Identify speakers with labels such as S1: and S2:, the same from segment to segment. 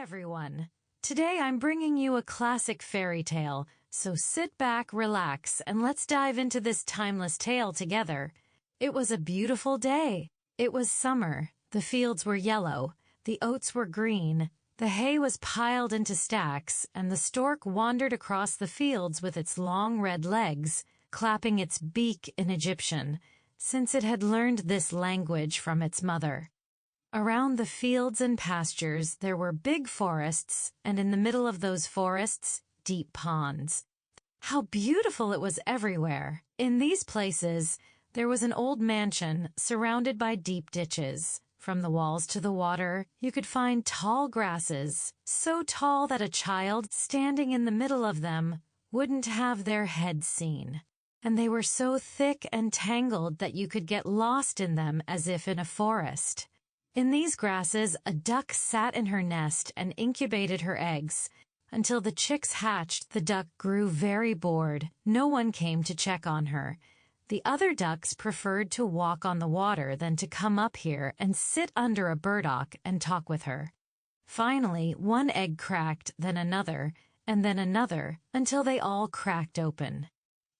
S1: everyone. Today I'm bringing you a classic fairy tale, so sit back, relax, and let's dive into this timeless tale together. It was a beautiful day. It was summer. The fields were yellow. The oats were green. The hay was piled into stacks, and the stork wandered across the fields with its long red legs, clapping its beak in Egyptian, since it had learned this language from its mother. Around the fields and pastures there were big forests, and in the middle of those forests, deep ponds. How beautiful it was everywhere! In these places, there was an old mansion surrounded by deep ditches. From the walls to the water, you could find tall grasses, so tall that a child standing in the middle of them wouldn't have their head seen. And they were so thick and tangled that you could get lost in them as if in a forest. In these grasses, a duck sat in her nest and incubated her eggs. Until the chicks hatched, the duck grew very bored. No one came to check on her. The other ducks preferred to walk on the water than to come up here and sit under a burdock and talk with her. Finally, one egg cracked, then another, until they all cracked open.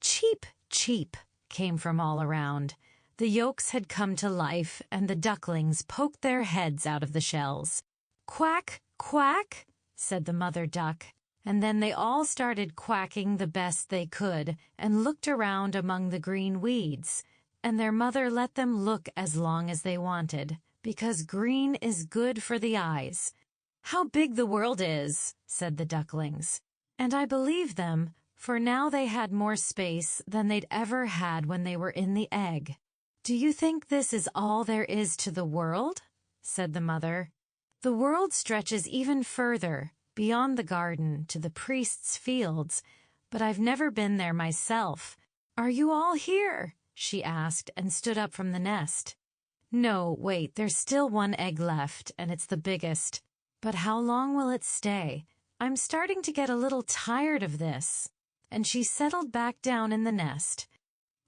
S1: Cheep, cheep, came from all around. The yolks had come to life, and the ducklings poked their heads out of the shells. Quack, quack, said the mother duck, and then they all started quacking the best they could and looked around among the green weeds, and their mother let them look as long as they wanted, because green is good for the eyes. How big the world is, said the ducklings. And I believed them, for now they had more space than they'd ever had when they were in the egg. Do you think this is all there is to the world? Said the mother. The world stretches even further, beyond the garden to the priest's fields, but I've never been there myself. Are you all here? She asked and stood up from the nest. No, wait, there's still one egg left, and it's the biggest. But how long will it stay? I'm starting to get a little tired of this. And she settled back down in the nest.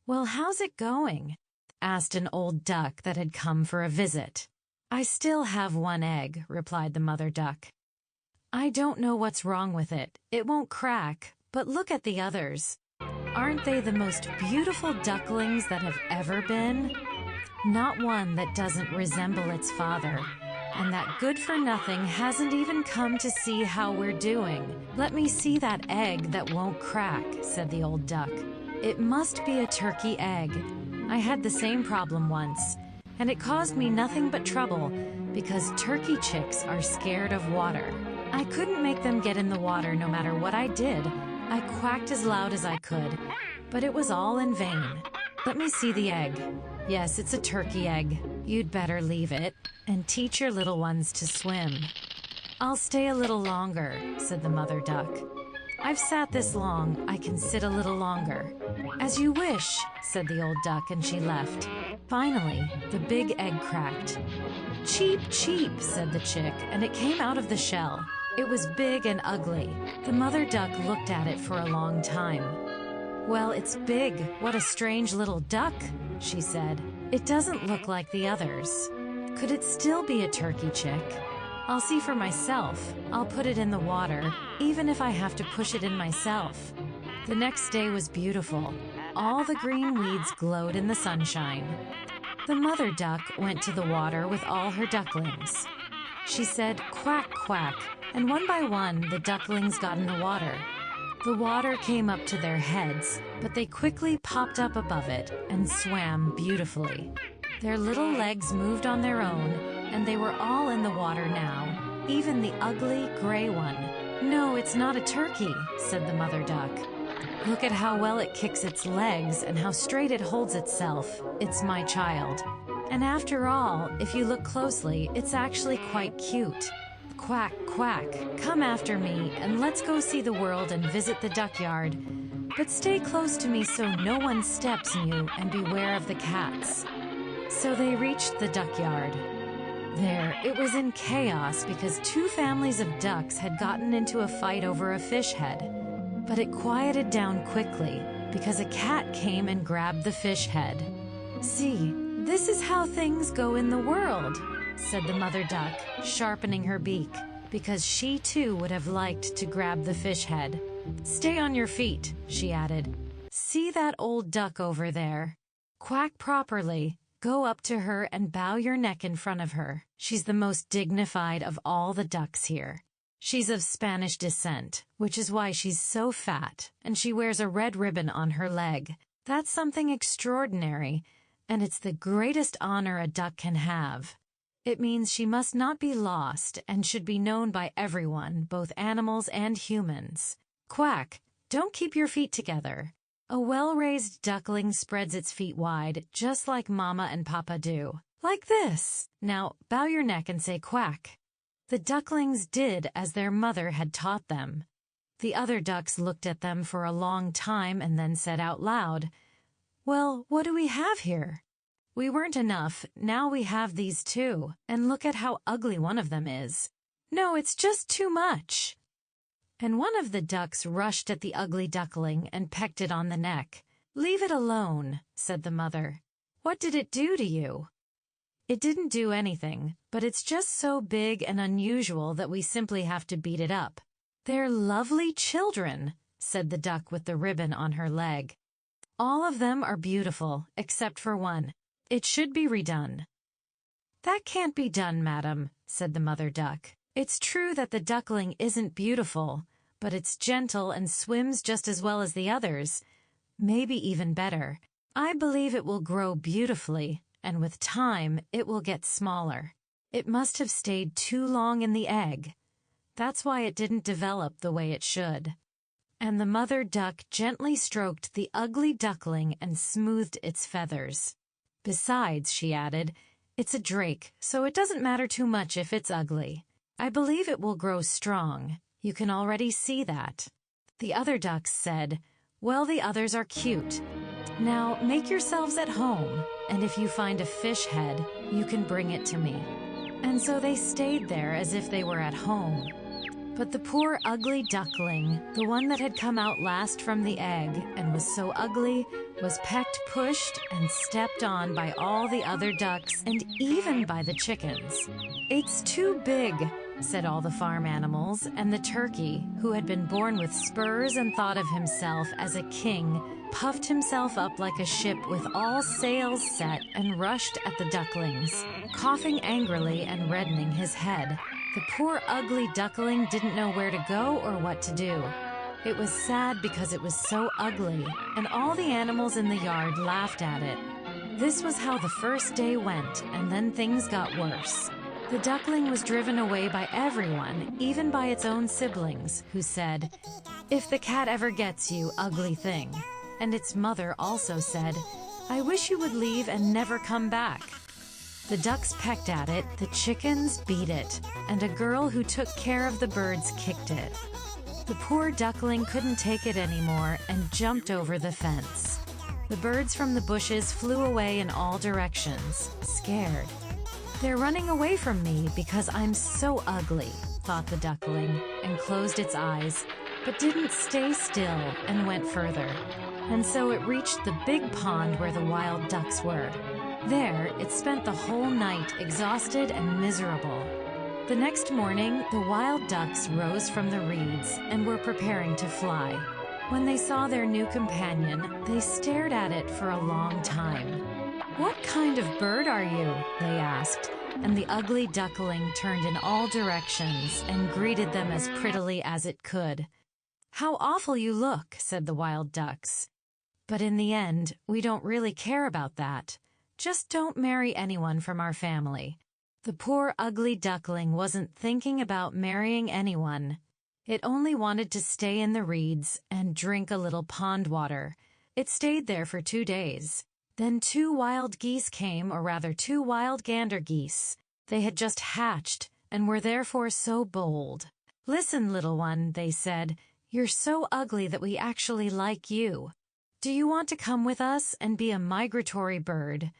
S1: Well, how's it going? Asked an old duck that had come for a visit. I still have one egg, replied the mother duck. I don't know what's wrong with it. It won't crack, but look at the others. Aren't they the most beautiful ducklings that have ever been? Not one that doesn't resemble its father. And that good-for-nothing hasn't even come to see how we're doing. Let me see that egg that won't crack, said the old duck. It must be a turkey egg. I had the same problem once, and it caused me nothing but trouble because turkey chicks are scared of water. I couldn't make them get in the water no matter what I did. I quacked as loud as I could, but it was all in vain. Let me see the egg. Yes, it's a turkey egg. You'd better leave it and teach your little ones to swim. I'll stay a little longer, said the mother duck. I've sat this long, I can sit a little longer. As you wish, said the old duck, and she left. Finally, the big egg cracked. Cheep, cheep, said the chick, and it came out of the shell. It was big and ugly. The mother duck looked at it for a long time. Well, it's big. What a strange little duck, she said. It doesn't look like the others. Could it still be a turkey chick? I'll see for myself. I'll put it in the water, even if I have to push it in myself. The next day was beautiful. All the green weeds glowed in the sunshine. The mother duck went to the water with all her ducklings. She said, quack, quack, and one by one the ducklings got in the water. The water came up to their heads, but they quickly popped up above it and swam beautifully. Their little legs moved on their own, and they were all in the water now, even the ugly gray one. No, it's not a turkey, said the mother duck. Look at how well it kicks its legs and how straight it holds itself. It's my child. And after all, if you look closely, it's actually quite cute. Quack, quack, come after me, and let's go see the world and visit the duckyard. But stay close to me so no one steps in you, and beware of the cats. So they reached the duckyard. There, it was in chaos because two families of ducks had gotten into a fight over a fish head. But it quieted down quickly because a cat came and grabbed the fish head. See, this is how things go in the world, said the mother duck, sharpening her beak. because she too would have liked to grab the fish head. "Stay on your feet," she added. "See that old duck over there? Quack properly. Go up to her and bow your neck in front of her. She's the most dignified of all the ducks here. She's of Spanish descent, which is why she's so fat, and she wears a red ribbon on her leg. That's something extraordinary, and it's the greatest honor a duck can have. It means she must not be lost and should be known by everyone, both animals and humans. Quack, don't keep your feet together." A well-raised duckling spreads its feet wide, just like Mama and Papa do. Like this. Now, bow your neck and say quack. The ducklings did as their mother had taught them. The other ducks looked at them for a long time and then said out loud, "Well, what do we have here? We weren't enough, now we have these too, and look at how ugly one of them is. No, it's just too much." And one of the ducks rushed at the ugly duckling and pecked it on the neck. "Leave it alone," said the mother. "What did it do to you?" "It didn't do anything, but it's just so big and unusual that we simply have to beat it up." "They're lovely children," said the duck with the ribbon on her leg. "All of them are beautiful, except for one. It should be redone." "That can't be done, madam," said the mother duck. "It's true that the duckling isn't beautiful, but it's gentle and swims just as well as the others, maybe even better. I believe it will grow beautifully, and with time it will get smaller. It must have stayed too long in the egg. That's why it didn't develop the way it should." And the mother duck gently stroked the ugly duckling and smoothed its feathers. "Besides," she added, "it's a drake, so it doesn't matter too much if it's ugly. I believe it will grow strong. You can already see that." The other ducks said, "Well, the others are cute. Now make yourselves at home, and if you find a fish head, you can bring it to me." And so they stayed there as if they were at home. But the poor ugly duckling, the one that had come out last from the egg and was so ugly, was pecked, pushed, and stepped on by all the other ducks and even by the chickens. "It's too big," said all the farm animals, and the turkey, who had been born with spurs and thought of himself as a king, puffed himself up like a ship with all sails set and rushed at the ducklings, coughing angrily and reddening his head. The poor ugly duckling didn't know where to go or what to do. It was sad because it was so ugly, and all the animals in the yard laughed at it. This was how the first day went, and then things got worse. The duckling was driven away by everyone, even by its own siblings, who said, "If the cat ever gets you, ugly thing." And its mother also said, "I wish you would leave and never come back." The ducks pecked at it, the chickens beat it, and a girl who took care of the birds kicked it. The poor duckling couldn't take it anymore and jumped over the fence. The birds from the bushes flew away in all directions, scared. "They're running away from me because I'm so ugly," thought the duckling, and closed its eyes, but didn't stay still and went further. And so it reached the big pond where the wild ducks were. There, it spent the whole night exhausted and miserable. The next morning, the wild ducks rose from the reeds and were preparing to fly. When they saw their new companion, they stared at it for a long time. "What kind of bird are you?" they asked, and the ugly duckling turned in all directions and greeted them as prettily as it could. "How awful you look," said the wild ducks. "But in the end, we don't really care about that. Just don't marry anyone from our family." The poor ugly duckling wasn't thinking about marrying anyone. It only wanted to stay in the reeds and drink a little pond water. It stayed there for 2 days. Then 2 wild geese came, or rather 2 wild gander geese. They had just hatched and were therefore so bold. "Listen, little one," they said, "you're so ugly that we actually like you. Do you want to come with us and be a migratory bird?"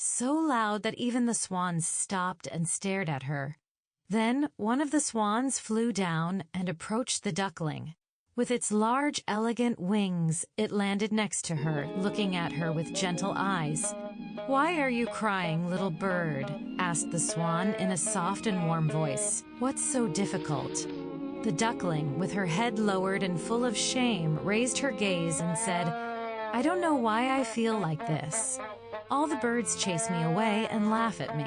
S1: So loud that even the swans stopped and stared at her. Then one of the swans flew down and approached the duckling. With its large, elegant wings, it landed next to her, looking at her with gentle eyes. "Why are you crying, little bird?" asked the swan in a soft and warm voice. "What's so difficult?" The duckling, with her head lowered and full of shame, raised her gaze and said, "I don't know why I feel like this. All the birds chase me away and laugh at me.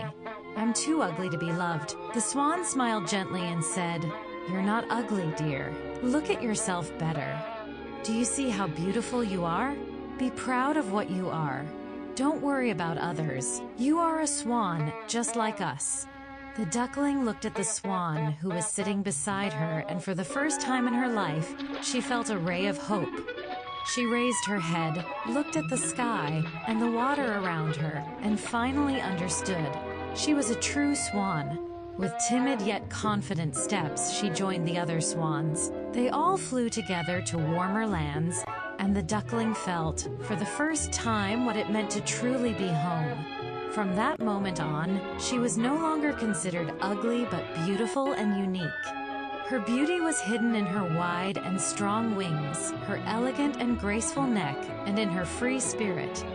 S1: I'm too ugly to be loved." The swan smiled gently and said, "You're not ugly, dear. Look at yourself better. Do you see how beautiful you are? Be proud of what you are. Don't worry about others. You are a swan, just like us." The duckling looked at the swan, who was sitting beside her, and for the first time in her life, she felt a ray of hope. She raised her head, looked at the sky and the water around her, and finally understood. She was a true swan. With timid yet confident steps, she joined the other swans. They all flew together to warmer lands, and the duckling felt, for the first time, what it meant to truly be home. From that moment on, she was no longer considered ugly but beautiful and unique. Her beauty was hidden in her wide and strong wings, her elegant and graceful neck, and in her free spirit.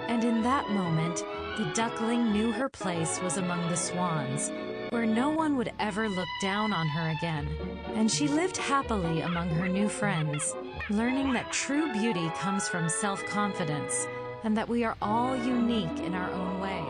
S1: And in that moment, the duckling knew her place was among the swans, where no one would ever look down on her again. And she lived happily among her new friends, learning that true beauty comes from self-confidence, and that we are all unique in our own way.